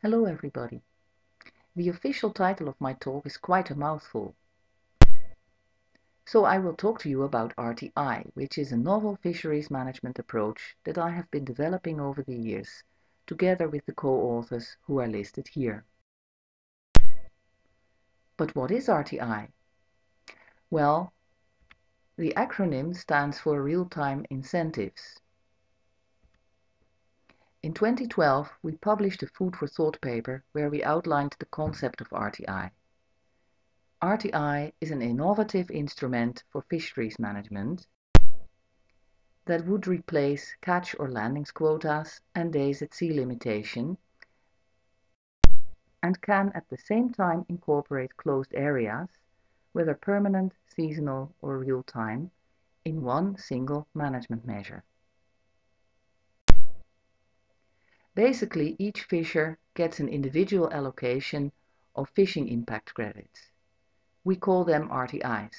Hello everybody. The official title of my talk is quite a mouthful. So I will talk to you about RTI, which is a novel fisheries management approach that I have been developing over the years, together with the co-authors who are listed here. But what is RTI? Well, the acronym stands for Real-Time Incentives. In 2012, we published a Food for Thought paper where we outlined the concept of RTI. RTI is an innovative instrument for fisheries management that would replace catch or landings quotas and days at sea limitation, and can at the same time incorporate closed areas, whether permanent, seasonal or real-time, in one single management measure. Basically, each fisher gets an individual allocation of fishing impact credits. We call them RTIs,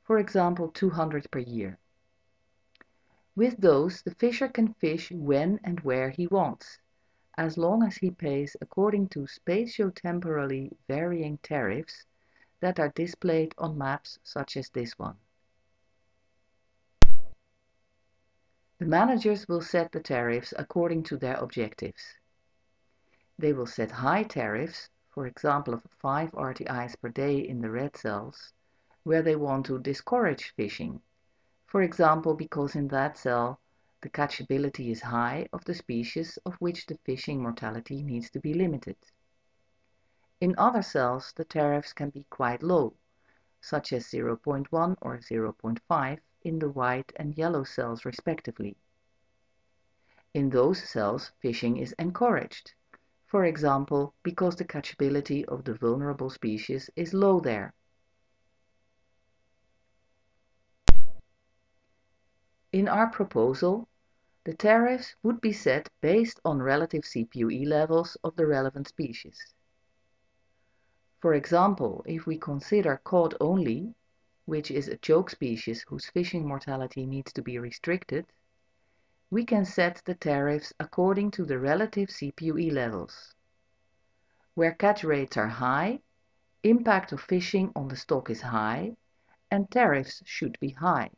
for example 200 per year. With those, the fisher can fish when and where he wants, as long as he pays according to spatiotemporally varying tariffs that are displayed on maps such as this one. The managers will set the tariffs according to their objectives. They will set high tariffs, for example of 5 RTIs per day in the red cells, where they want to discourage fishing, for example because in that cell the catchability is high of the species of which the fishing mortality needs to be limited. In other cells the tariffs can be quite low, such as 0.1 or 0.5 in the white and yellow cells respectively. In those cells fishing is encouraged, for example because the catchability of the vulnerable species is low there. In our proposal, the tariffs would be set based on relative CPUE levels of the relevant species. For example, if we consider cod only, which is a choke species whose fishing mortality needs to be restricted, we can set the tariffs according to the relative CPUE levels. Where catch rates are high, impact of fishing on the stock is high, and tariffs should be high.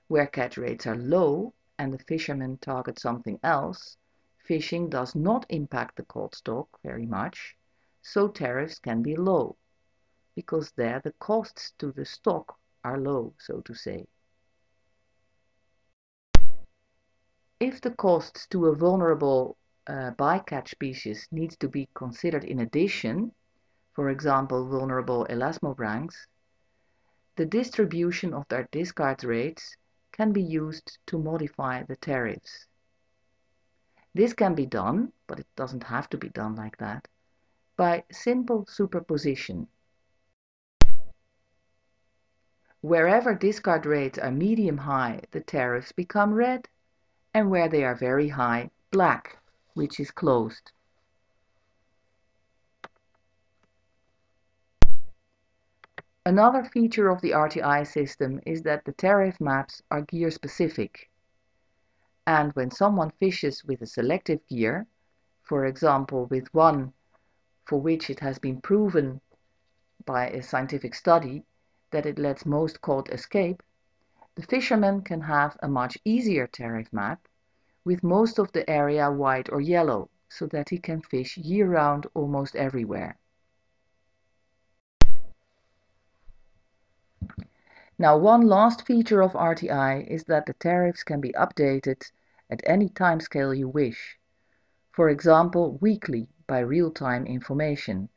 Where catch rates are low and the fishermen target something else, fishing does not impact the cod stock very much, so tariffs can be low, because there the costs to the stock are low, so to say. If the costs to a vulnerable bycatch species needs to be considered in addition, for example vulnerable elasmobranchs, the distribution of their discard rates can be used to modify the tariffs. This can be done, but it doesn't have to be done like that, by simple superposition. Wherever discard rates are medium-high, the tariffs become red, and where they are very high, black, which is closed. Another feature of the RTI system is that the tariff maps are gear-specific. And when someone fishes with a selective gear, for example with one for which it has been proven by a scientific study that it lets most cod escape, the fisherman can have a much easier tariff map with most of the area white or yellow, so that he can fish year-round almost everywhere. Now, one last feature of RTI is that the tariffs can be updated at any timescale you wish, for example weekly by real-time information,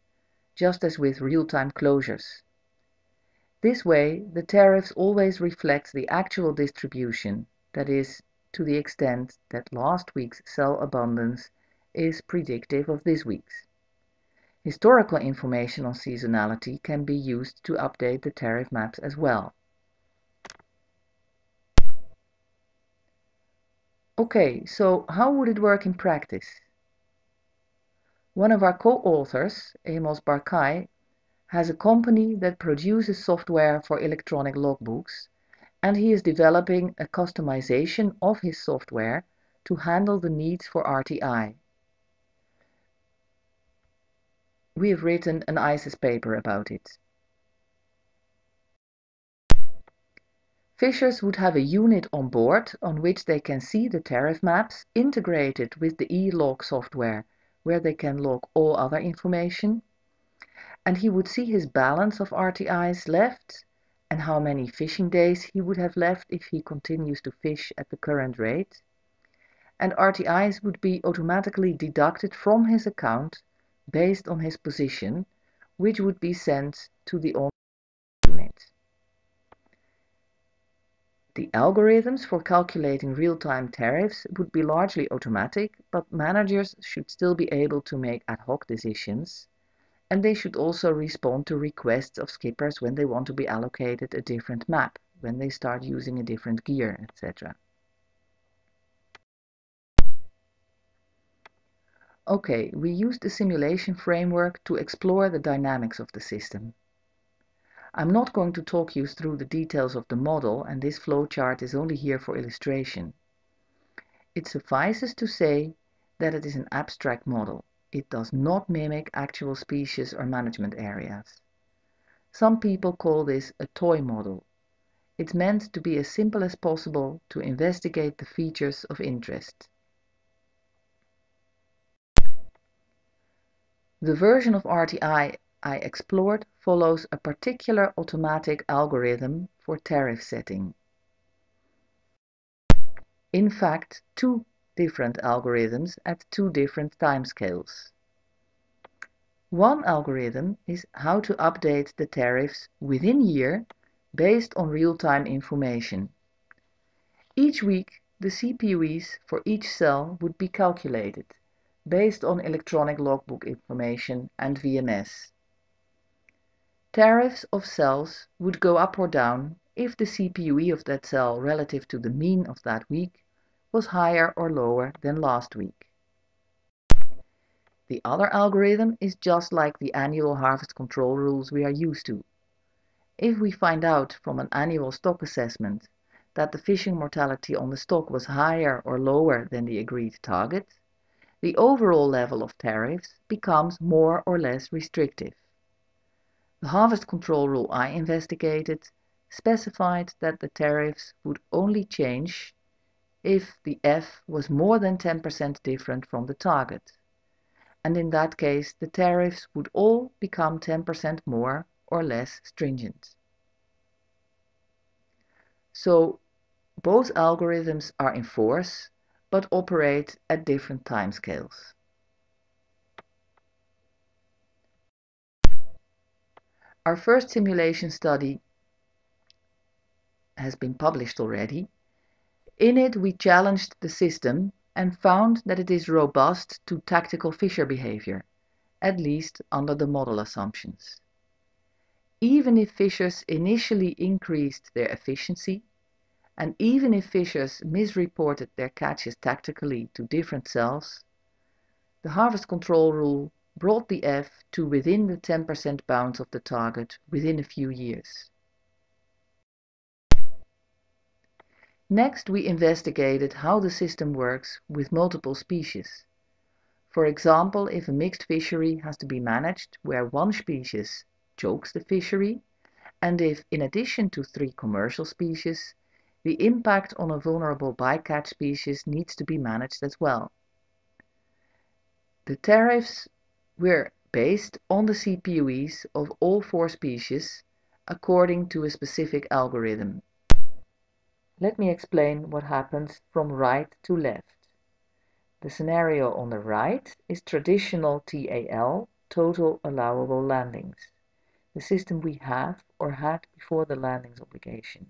just as with real-time closures. This way, the tariffs always reflect the actual distribution, that is, to the extent that last week's cell abundance is predictive of this week's. Historical information on seasonality can be used to update the tariff maps as well. Okay, so how would it work in practice? One of our co-authors, Amos Barkai, has a company that produces software for electronic logbooks, and he is developing a customization of his software to handle the needs for RTI. we have written an ICES paper about it. Fishers would have a unit on board on which they can see the tariff maps integrated with the e-log software, where they can log all other information. And he would see his balance of RTIs left and how many fishing days he would have left if he continues to fish at the current rate. And RTIs would be automatically deducted from his account based on his position, which would be sent to the on unit. The algorithms for calculating real-time tariffs would be largely automatic, but managers should still be able to make ad hoc decisions, and they should also respond to requests of skippers when they want to be allocated a different map, when they start using a different gear, etc. Okay, we used the simulation framework to explore the dynamics of the system. I'm not going to talk you through the details of the model, and this flowchart is only here for illustration. It suffices to say that it is an abstract model. It does not mimic actual species or management areas. Some people call this a toy model. It's meant to be as simple as possible to investigate the features of interest. The version of RTI I explored follows a particular automatic algorithm for tariff setting. In fact, two different algorithms at two different timescales. One algorithm is how to update the tariffs within year based on real-time information. Each week, the CPUEs for each cell would be calculated based on electronic logbook information and VMS. Tariffs of cells would go up or down if the CPUE of that cell relative to the mean of that week was higher or lower than last week. The other algorithm is just like the annual harvest control rules we are used to. If we find out from an annual stock assessment that the fishing mortality on the stock was higher or lower than the agreed target, the overall level of tariffs becomes more or less restrictive. The harvest control rule I investigated specified that the tariffs would only change if the F was more than 10% different from the target, and in that case the tariffs would all become 10% more or less stringent. So both algorithms are in force, but operate at different timescales. Our first simulation study has been published already. In it we challenged the system and found that it is robust to tactical fisher behavior, at least under the model assumptions. Even if fishers initially increased their efficiency, and even if fishers misreported their catches tactically to different cells, the harvest control rule brought the F to within the 10% bounds of the target within a few years. Next, we investigated how the system works with multiple species. For example, if a mixed fishery has to be managed where one species chokes the fishery, and if, in addition to 3 commercial species, the impact on a vulnerable bycatch species needs to be managed as well. The tariffs were based on the CPUEs of all 4 species according to a specific algorithm. Let me explain what happens from right to left. The scenario on the right is traditional TAL, total allowable landings, the system we have or had before the landings obligation.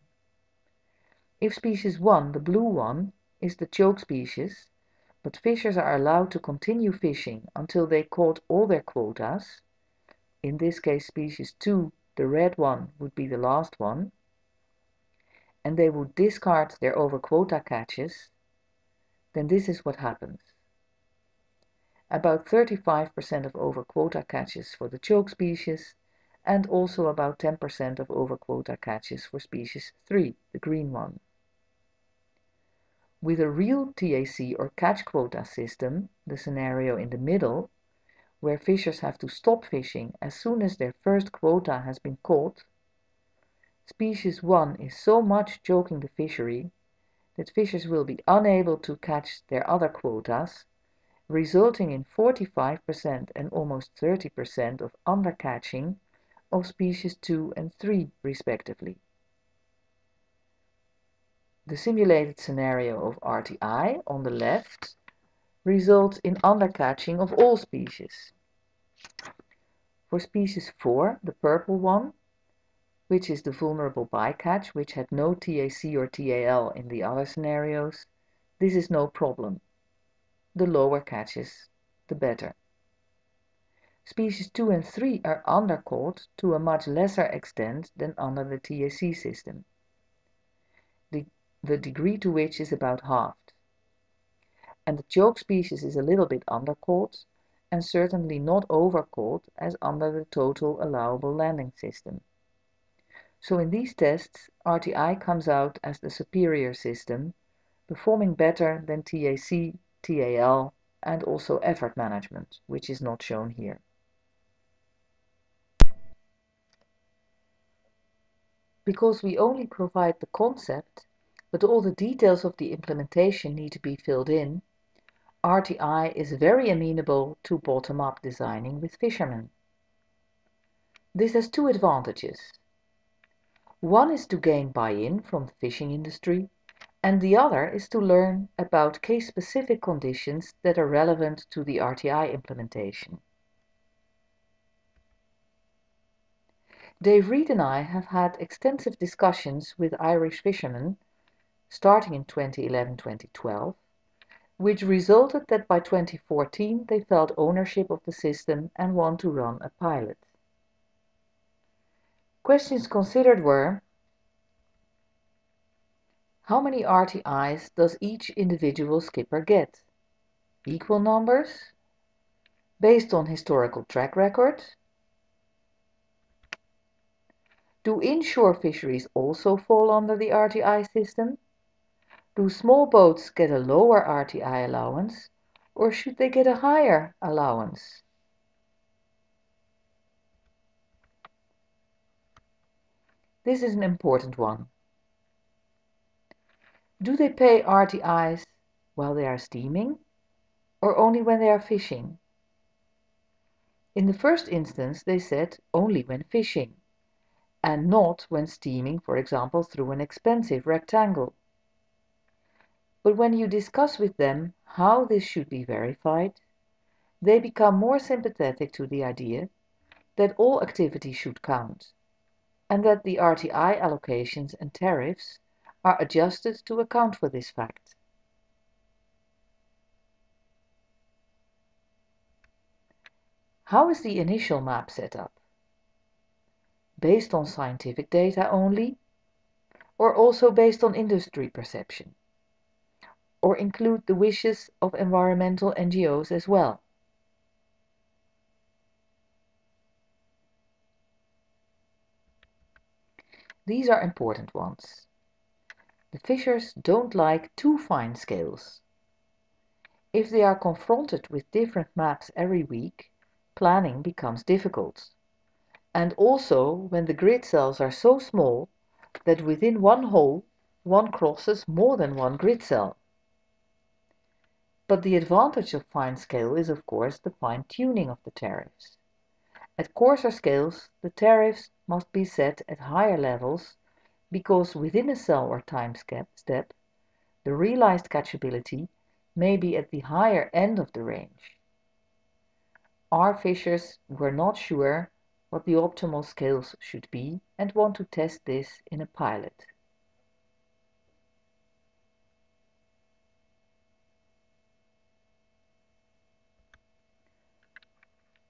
If species 1, the blue one, is the choke species, but fishers are allowed to continue fishing until they caught all their quotas, in this case species 2, the red one, would be the last one, and they would discard their over-quota catches, then this is what happens. About 35% of over-quota catches for the choke species, and also about 10% of over-quota catches for species 3, the green one. With a real TAC or catch quota system, the scenario in the middle, where fishers have to stop fishing as soon as their first quota has been caught, species 1 is so much choking the fishery that fishers will be unable to catch their other quotas, resulting in 45% and almost 30% of undercatching of species 2 and 3 respectively. The simulated scenario of RTI on the left results in undercatching of all species. For species 4, the purple one, which is the vulnerable bycatch, which had no TAC or TAL in the other scenarios, this is no problem. The lower catches, the better. Species 2 and 3 are undercaught to a much lesser extent than under the TAC system, the degree to which is about halved. And the choke species is a little bit undercaught, and certainly not overcaught as under the total allowable landing system. So in these tests, RTI comes out as the superior system, performing better than TAC, TAL, and also effort management, which is not shown here. Because we only provide the concept, but all the details of the implementation need to be filled in, RTI is very amenable to bottom-up designing with fishermen. This has two advantages. One is to gain buy-in from the fishing industry, and the other is to learn about case-specific conditions that are relevant to the RTI implementation. Reid and I have had extensive discussions with Irish fishermen, starting in 2011-2012, which resulted that by 2014 they felt ownership of the system and want to run a pilot. Questions considered were: how many RTIs does each individual skipper get? Equal numbers? Based on historical track record? Do inshore fisheries also fall under the RTI system? Do small boats get a lower RTI allowance, or should they get a higher allowance? This is an important one. Do they pay RTIs while they are steaming, or only when they are fishing? In the first instance, they said only when fishing, and not when steaming, for example, through an expensive rectangle. But when you discuss with them how this should be verified, they become more sympathetic to the idea that all activity should count, and that the RTI allocations and tariffs are adjusted to account for this fact. How is the initial map set up? Based on scientific data only, or also based on industry perception? Or include the wishes of environmental NGOs as well? These are important ones. The fishers don't like too fine scales. If they are confronted with different maps every week, planning becomes difficult. And also when the grid cells are so small that within one hole one crosses more than one grid cell. But the advantage of fine scale is of course the fine-tuning of the tariffs. At coarser scales, the tariffs must be set at higher levels because within a cell or time step, the realized catchability may be at the higher end of the range. Our fishers were not sure what the optimal scales should be and want to test this in a pilot.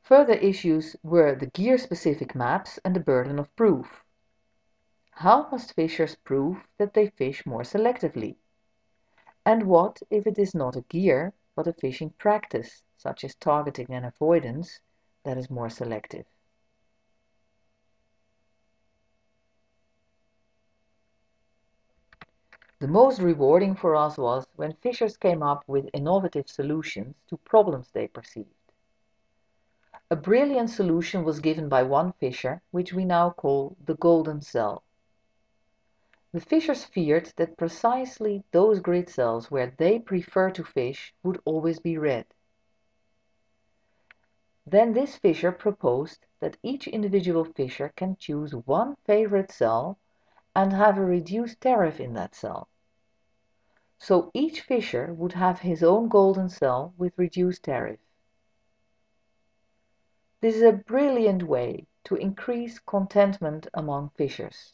Further issues were the gear-specific maps and the burden of proof. How must fishers prove that they fish more selectively? And what if it is not a gear, but a fishing practice, such as targeting and avoidance, that is more selective? The most rewarding for us was when fishers came up with innovative solutions to problems they perceived. A brilliant solution was given by one fisher, which we now call the golden cell. The fishers feared that precisely those grid cells where they prefer to fish would always be red. Then this fisher proposed that each individual fisher can choose one favorite cell and have a reduced tariff in that cell. So each fisher would have his own golden cell with reduced tariff. This is a brilliant way to increase contentment among fishers.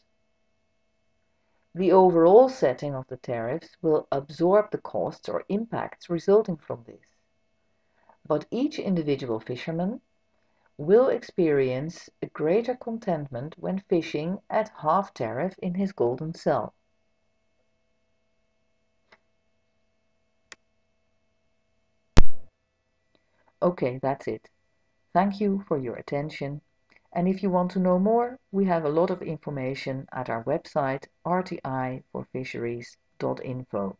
The overall setting of the tariffs will absorb the costs or impacts resulting from this. But each individual fisherman will experience a greater contentment when fishing at half tariff in his golden cell. Okay, that's it. Thank you for your attention. And if you want to know more, we have a lot of information at our website rtiforfisheries.info.